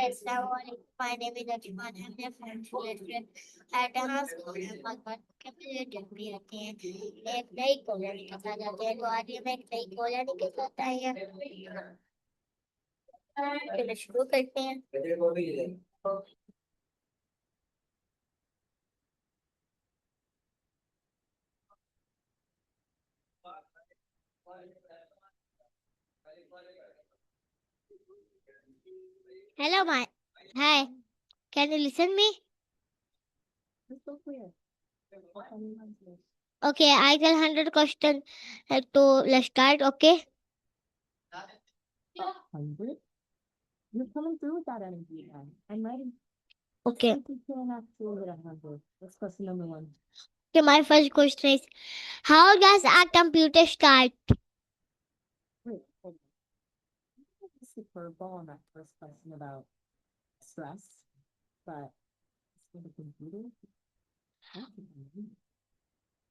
Assalamualaikum. My name is Ajman. I'm a French lecturer at a school in Malvan के मुझे जब भी आते हैं एक नई कॉलोनी के साथ आते हैं तो आज ये मैं एक नई कॉलोनी के साथ आई है चलो शुरू करते हैं Hello, my hi. Can you listen me? Okay, I tell 100 questions. So let's start. Okay. 100? You're coming through with that energy again. I'm ready. Okay. You can't have to hit 100. That's question number one. Okay. My first question is, how does a computer start? Wait, hold on. This is a curveball on that first question about stress, but for the computer,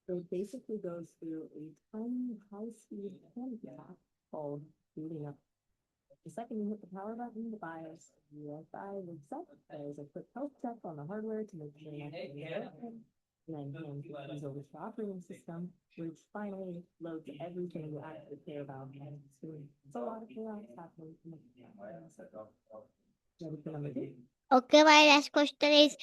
so it basically goes through a tiny high-speed handicap called booting up. The second you hit the power button, the BIOS UFI looks up. There's a quick health check on the hardware to make sure nothing is broken. And then comes over to the operating system, which finally loads everything you actually care about. So it's a lot of chaos happening. Okay, my last question is,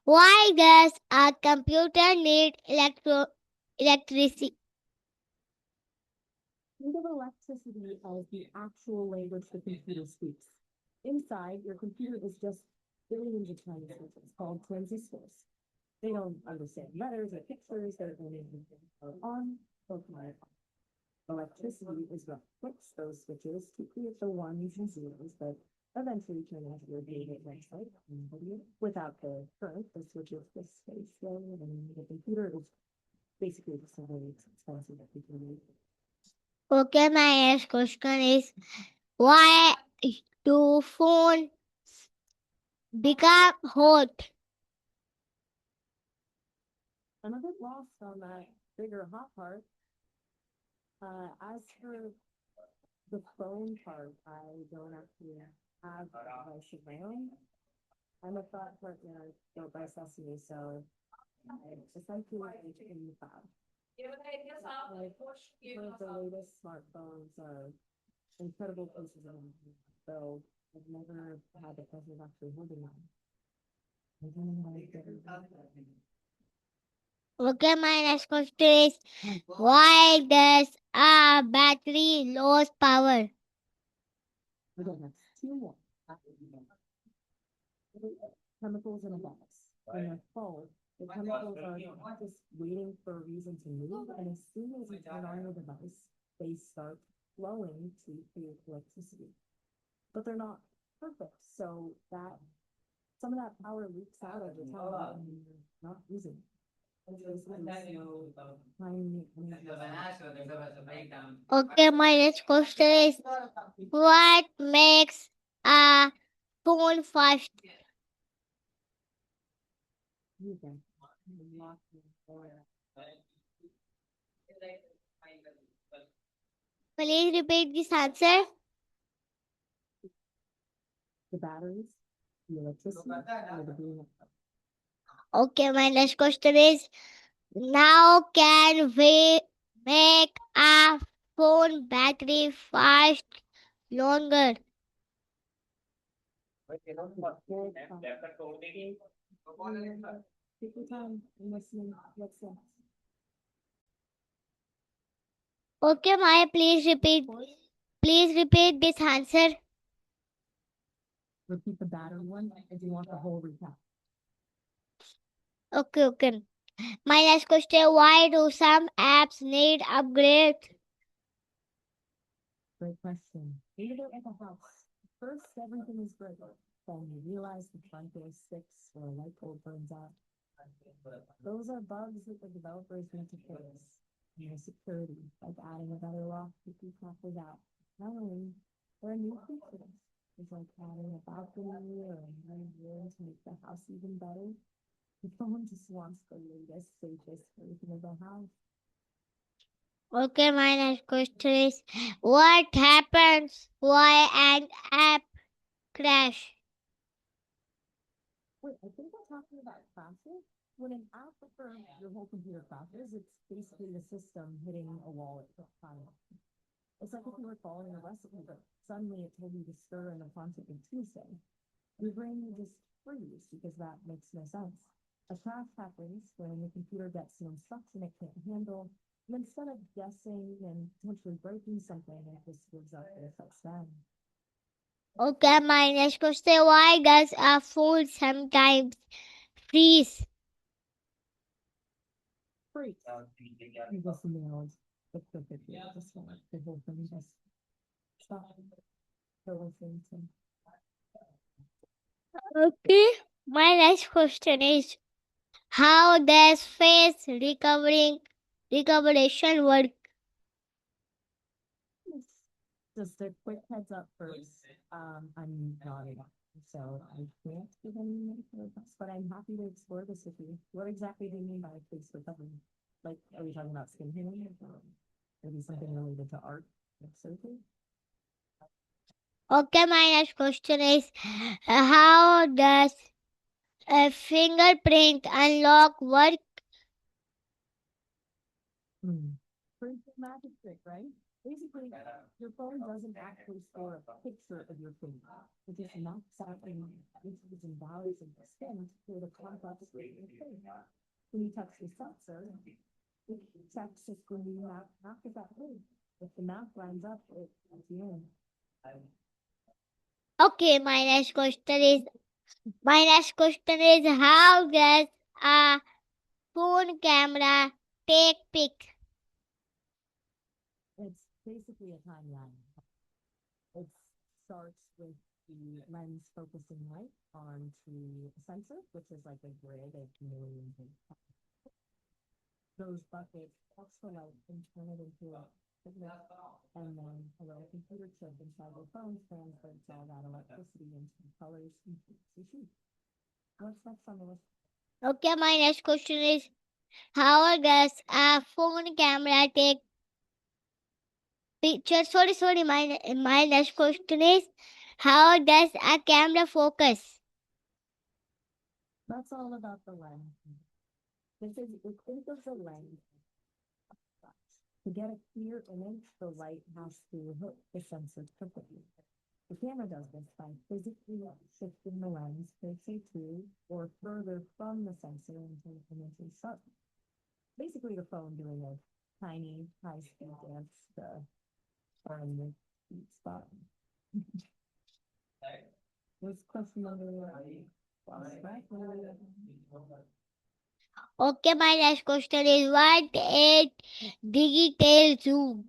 why does a computer need electricity? Think of electricity as the actual language the computer speaks. Inside, your computer is just billions of tiny switches called transistors. They don't understand letters or pictures, they're only on or off. Electricity is what clicks those switches to create the ones and zeros that eventually turn into your data website. Without the current, the switches just stay slow, and the computer is basically just a very expensive computer. Okay, my next question is, why do phones become hot? I'm a bit lost on that bigger hot part. As for the phone part, I don't actually have a device of my own. I'm a thought partner built by Sesame, so I essentially live in the cloud. Like, one of the latest smartphones are incredible pieces of it, so I've never had the pleasure of actually holding one. I don't know how to get it. Okay, my next question is, why does a battery lose power? Okay, that's two more. Chemicals in a box. When they're full, the chemicals are just waiting for a reason to move, and as soon as you turn on your device, they start flowing to create electricity. But they're not perfect, so that some of that power leaks out over time and you're not using it. Okay, my next question is, what makes a phone fast? Please repeat this answer. The batteries, the electricity, or the being. Okay, my next question is, now can we make a phone battery fast longer? Take your time and listen. What's next? Okay, Maya, please repeat this answer. Repeat the battery one if you want the whole recap. Okay. My next question, why do some apps need upgrade? Great question. Think of it like a house. First, everything is great. Then you realize the front door sticks or a light bulb burns out. Those are bugs that the developers need to fix. You know, security, like adding a better lock to keep hackers out. Finally, there are new features. It's like adding a balcony or a new room to make the house even better. The phone just wants the latest, safest version of the house. Okay, my next question is, what happens why an app crash? Wait, I think we're talking about crashes. When an app for your whole computer crashes, it's basically the system hitting a wall at the time. It's like if you were following a recipe, but suddenly it told you to stir in a concept of Tuesday. Your brain will just freeze because that makes no sense. A crash happens when the computer gets an instruction it can't handle, and instead of guessing and potentially breaking something, it just gives up and it shuts down. Okay, my next question. Why does a phone sometimes freeze? Freeze. You just nailed the perfect way to describe the whole thing. Just stop. Go listen to. Okay, my next question is how does face recovering recoveration work? Just a quick heads up first. I'm not a doctor, so I can't give any medical advice, but I'm happy to explore this with you. What exactly do you mean by face recovery? Like, are we talking about skin healing or maybe something related to art, like surgery? Okay, my next question is how does a fingerprint unlock work? Pretty magic trick, right? Basically, your phone doesn't actually store a picture of your finger. It just knocks out the inches and values of the skin to create a complex visual thing. When you touch the sensor, it checks if the map is that way. If the map lines up, it lets you in. Okay, my next question is how does a phone camera take pic? It's basically a timeline. It starts with the lens focusing light onto a sensor, which is like a grid of millions of those buckets catch the light and turn it into a signal, and then a little computer chip inside your phone translates all that electricity into colors and shapes you see. What's next on the list? Okay, my next question is how does a phone camera take pictures? Sorry. My next question is how does a camera focus? That's all about the lens. This is, think of the lens. To get a clear image, the light has to hit the sensor perfectly. The camera does this by physically shifting the lens closer to or further from the sensor until the image is sharp. Basically, the phone doing a tiny high-speed dance to find the sweet spot. What's question number lost track? Okay, my next question is what is digital zoom?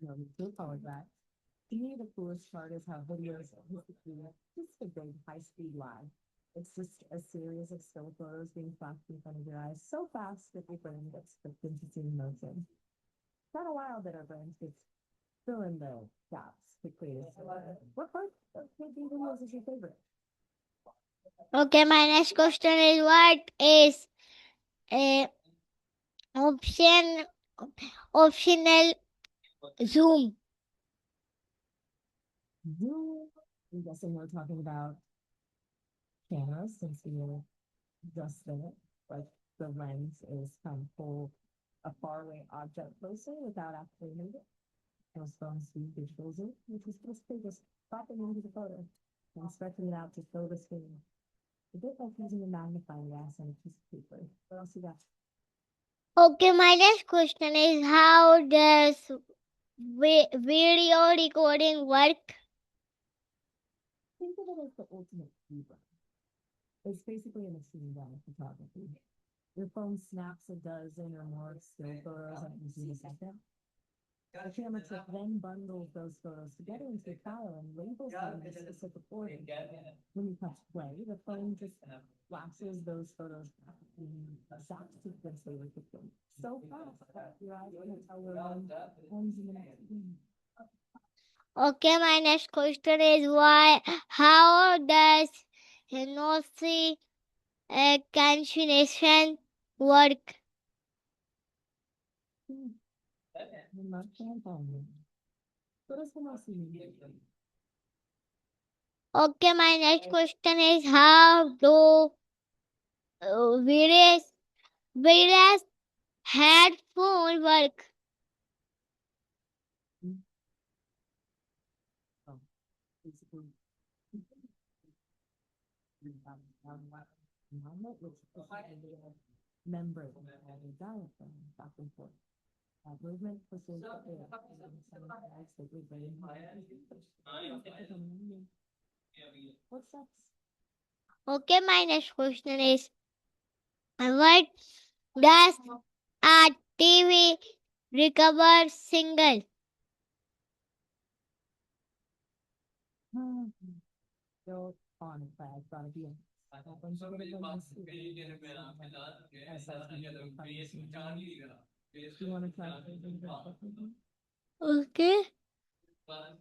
No, we do call it that. To me, the coolest part is how videos are basically just a big high-speed lag. It's just a series of still photos being flashed in front of your eyes so fast that your brain gets tricked into seeing motion. It's not a while that our brains just fill in the gaps to create a story. What part of making videos is your favorite? Okay, my next question is what is a option optional zoom? Zoom. I'm guessing we're talking about cameras since we were just there. Like the lens is kind of pull a faraway object closer without actually moving. Those phones do digital zoom, which is basically just popping into the photo and stretching it out to fill the screen. A bit like using a magnifying glass on a piece of paper. What else you got? Okay, my next question is how does video recording work? Think of it as the ultimate keyboard. It's basically a machine gun of photography. Your phone snaps a dozen or more still photos in a second. The camera chip then bundles those photos together into a file and labels them in a specific order. When you press play, the phone just flashes those photos back in the exact sequence they were taken. So fast that your eyes can't tell where one ends in the next scene. Okay, my next question is how does noise cancellation work? I'm not campaigning. What does the most mean? Okay, my next question is how do various headphone work? Oh, basically, we have environment, which is a membrane and a diaphragm back and forth. Movement pushes the air, and some sides that we bring. What's that? Okay, my next question is what does a TV recover single? Still on flag, gotta be on. You want to try? Okay.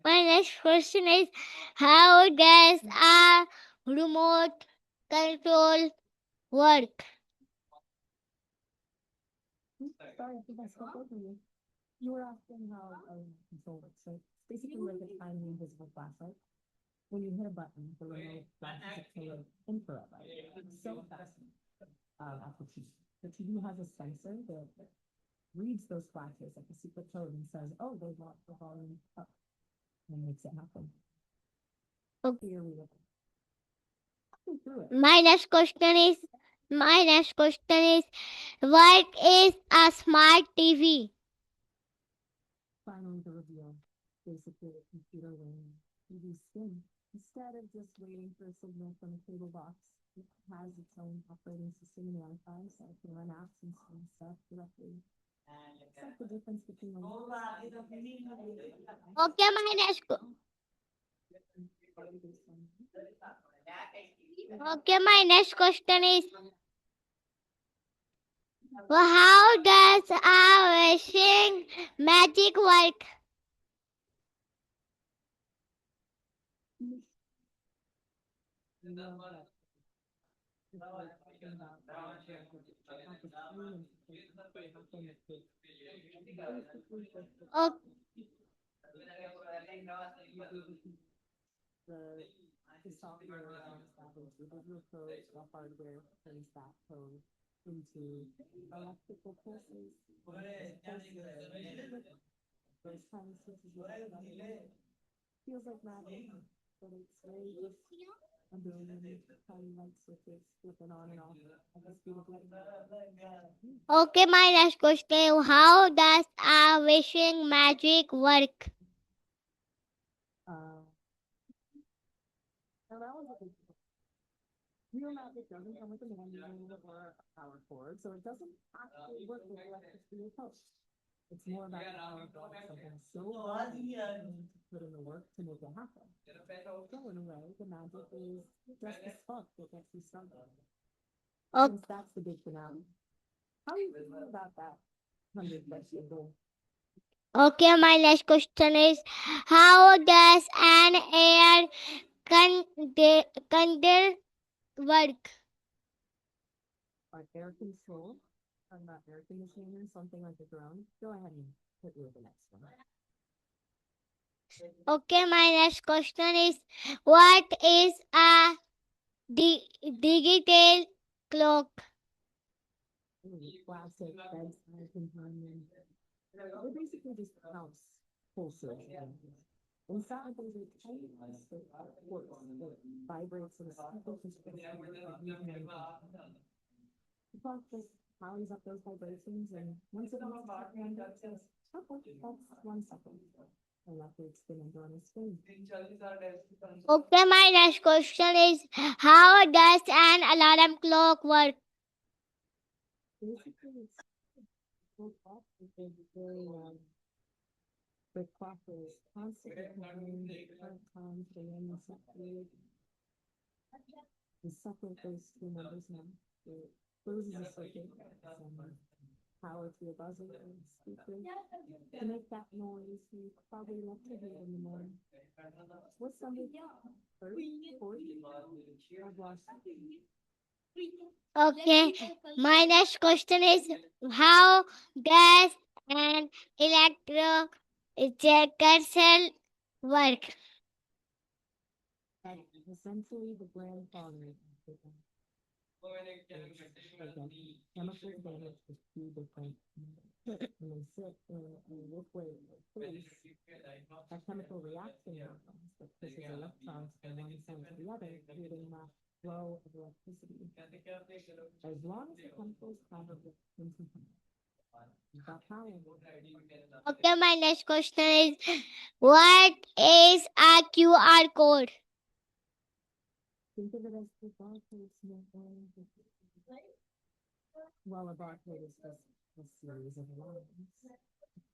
My next question is how does a remote control work? Sorry, I think I spoke over you. You were asking how control works. So it's basically like a tiny invisible flashlight. When you hit a button, the remote flashes a clear infrared light. It's so fast. At the TV. The TV has a sensor that reads those flashes like a secret code and says, "Oh, they want the volume up," and makes it happen. Okay. Here we go. Through it. My next question is what is a smart TV? Finally, the reveal. Basically, a computer running TV skin. Instead of just waiting for a signal from a cable box, it has its own operating system and Wi-Fi, so it can run apps and stream stuff directly. It's like the difference between a Okay, my next question is how does a washing magic work? Oh, The software established the visual code, the hardware turns that code into electrical pulses. Those tiny switches feels like magic, but it's very just a billion tiny light switches flipping on and off at the speed of light. okay, my next question is how does a washing magic work? Now that was a big real magic doesn't come with a manual or a power cord, so it doesn't actually work with electricity or touch. It's more about the power of something so hard to put in the work to make it happen. So in a way, the magic is just the spark that gets you started. Okay. Since that's the big finale. How do you feel about that 100-question goal? Okay, my next question is how does an air conditioner work? Our air control, talking about air conditioning, something like a drone. Go ahead and hit me with the next one. Okay, my next question is what is a digital clock? Classic bedside companion. It basically just counts pulses. Inside there's a tiny piece of quartz that vibrates in a simple constriction. The clock just powers up those vibrations, and once it reaches that number, it says, "Okay, that's 1 second." And after it's been under on the screen. Okay, my next question is how does an alarm clock work? Basically, it's so clock because it's very the clock is constantly comparing the current time to the one you set period. You separate those two numbers now. It closes a circuit, some power to your buzzer and speaker to make that noise you probably love to hear in the morning. What's number 30, 40? I've lost Okay, my next question is how does an electric jacket cell work? That's essentially the grandfather of the chemical damage is two different when they sit in a liquid or place, a chemical reaction happens that pushes electrons from one side to the other, creating a flow of electricity. As long as the chemicals travel into you've got power. Okay, my next question is, what is a QR code? Think of it as the barcode symbol. Well, a barcode is just a series of lines.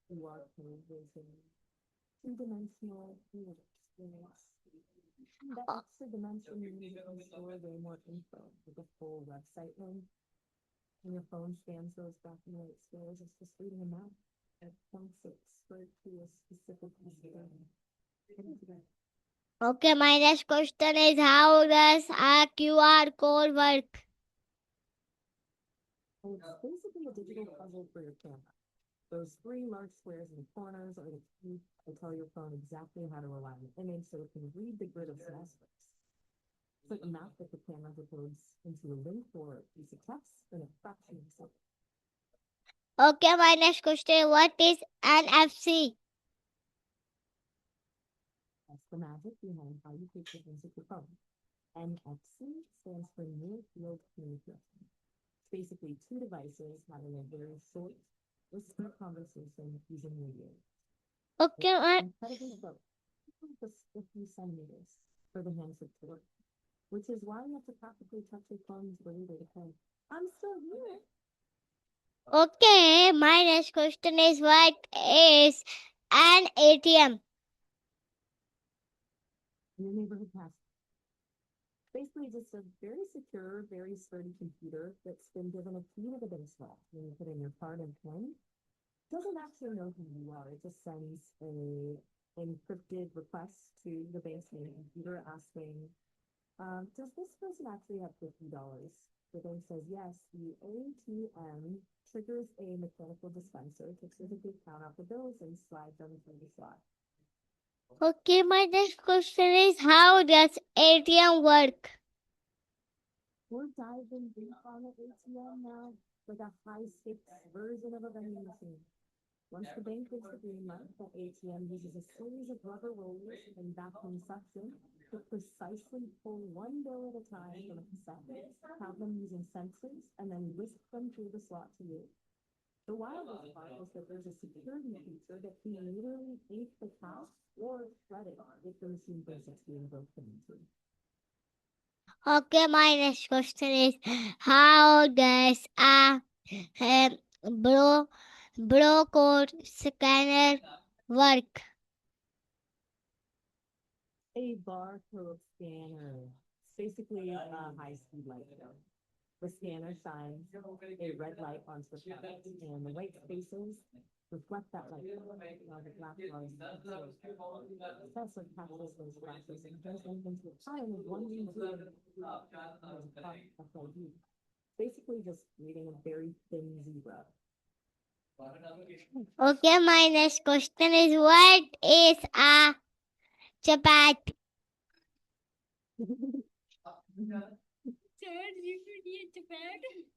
QR code is a two-dimensional field experience. That extra dimension means you can store way more info with a full website link. When your phone scans those black and white squares, it's just reading them out. It points it straight to a specific piece of data. Okay, my next question is, how does a QR code work? And it's basically a digital puzzle for your camera. Those three large squares in the corners are the key to tell your phone exactly how to align the image so it can read the grid of small squares. It's like a map that the camera decodes into a link or a piece of text in a fraction of a second. Okay, my next question is, what is NFC? That's the magic behind how you take things with your phone. NFC stands for Near Field Communication. It's basically two devices having a very short, whisper conversation using radio. Okay, Incredibly slow, just a few centimeters for the handshake to work, which is why you have to practically touch your phone's radio to say, I'm still here. okay, my next question is, what is an ATM? Your neighborhood pass. Basically just a very secure, very sturdy computer that's been given a key to the baseball. When you put in your card and PIN, it doesn't actually know who you are. It just sends a encrypted request to the bank's main computer asking, does this person actually have $50? The bank says yes. The ATM triggers a mechanical dispenser to physically count out the bills and slide them through the slot. Okay, my next question is, how does ATM work? We're diving deep on the ATM now, like a high-stakes version of a vending machine. Once the bank gives the green light, the ATM uses a series of rubber rollers and vacuum suction to precisely pull one bill at a time from a cassette, count them using sensors, and then whisk them through the slot to you. The wildest part is that there's a security feature that can literally ink the cash or shred it if the machine thinks it's being broken into. Okay, my next question is, how does a barcode scanner work? A barcode scanner. It's basically a high-speed light show. The scanner shines a red light onto the product, and the white spaces reflect that light. While the black bars absorb. The sensor captures those flashes and turns them into a time of one region FID. Basically just reading a very thin zebra. Okay, my next question is, what is a chapati?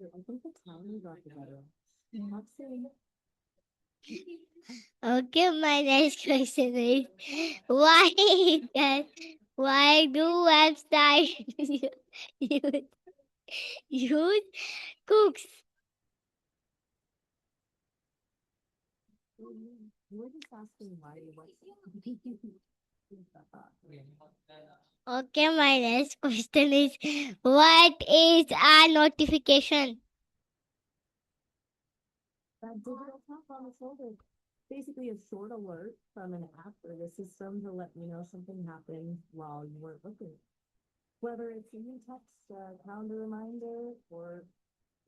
I think the timing got together. Not saying Okay, my next question is, why do websites use cookies? we're just asking why you want Okay, my next question is, what is a notification? that digital tap on the shoulder. Basically a short alert from an app or the system to let you know something happened while you weren't looking. Whether it's a new text, calendar reminder, or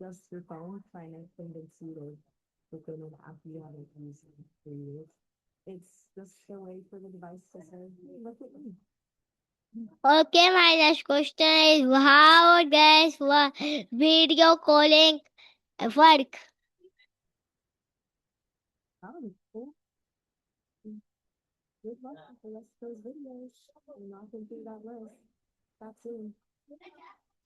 just your phone trying to convince you to look in an app you haven't used in 3 years. It's just a way for the device to say, hey, look at me. Okay, my next question is, how does video calling work? Oh, cool. Good luck. the rest of those videos and knocking through that list. That's soon.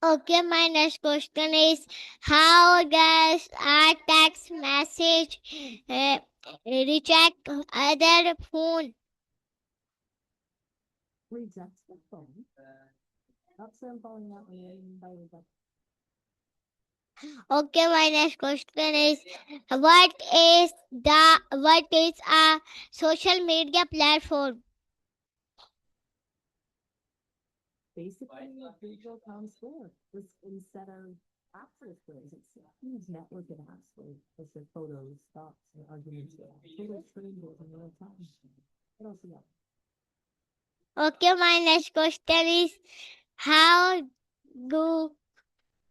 Okay, my next question is how does a text message reject other phone? Reject the phone. That's what I'm following out when you by reject. Okay, my next question is what is a social media platform? Basically, a digital town square. Just instead of access squares, it's a huge network of apps with your photos, thoughts, and arguments with total strangers in real time. What else you got? Okay, my next question is how do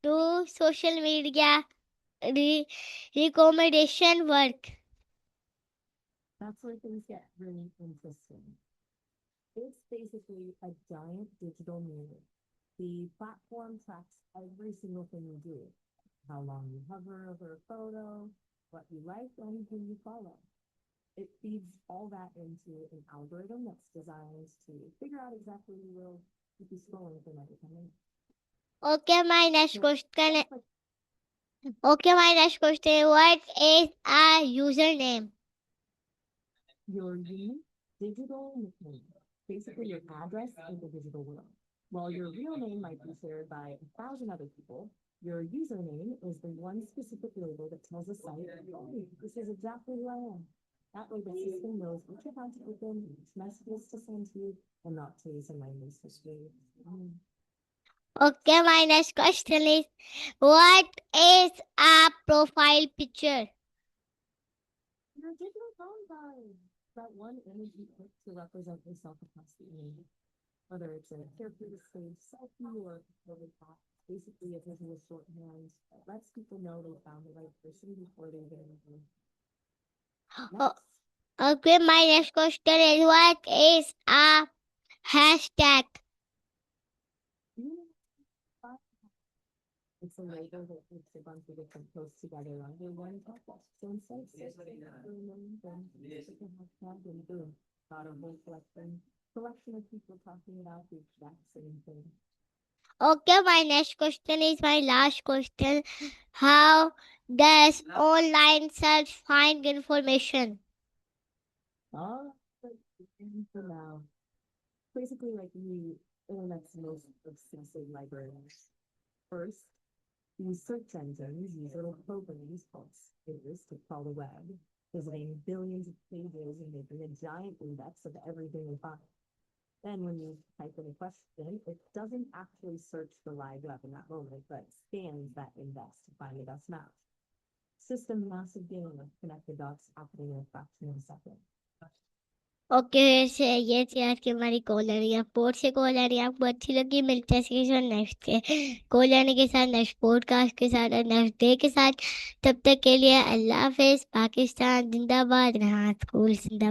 do social media re- recommendation work? That's where things get really interesting. It's basically a giant digital mirror. The platform tracks every single thing you do, how long you hover over a photo, what you like, and who you follow. It feeds all that into an algorithm that's designed to figure out exactly who will keep you scrolling for another 10 minutes. Okay, my next So, question. it's like Okay, my next question. What is a username? your unique digital nickname, basically your address in the digital world. While your real name might be shared by 1,000 other people, your username is the one specific label that tells the site, hey, this is exactly who I am. That way the system knows which account to open, which messages to send to you, and not to use a language history. Okay, my next question is what is a profile picture? Your digital phone guide. That one image you click to represent yourself across the image. Whether it's a carefully staged selfie or a pop, basically a visual shorthand that lets people know they found the right person before they get anything. Oh, okay, my next question is what is a hashtag? It's a label that puts a bunch of different posts together under one topic. So instead of searching for a million things, you pick a hashtag and boom, got a whole collection of people talking about the exact same thing. Okay, my next question is my last question. How does online search find information? Oh, for now. Basically, like the internet's most obsessive libraries. First, these search engines use little programs called scrapers to crawl the web, visiting billions of pages and making a giant index of everything they find. Then when you type in a question, it doesn't actually search the live web in that moment, but scans that index to find the best match. System massive game of connect the dots happening in a fraction of a second. Okay वैसे ये थी आज की हमारी collar या port से collar या आपको अच्छी लगी मिलते हैं नेक्स्ट कॉलर के साथ नेक्स्ट पॉडकास्ट के साथ और नेक्स्ट डे के साथ तब तक के लिए अल्लाह हाफिज पाकिस्तान जिंदाबाद रहा स्कूल जिंदाबाद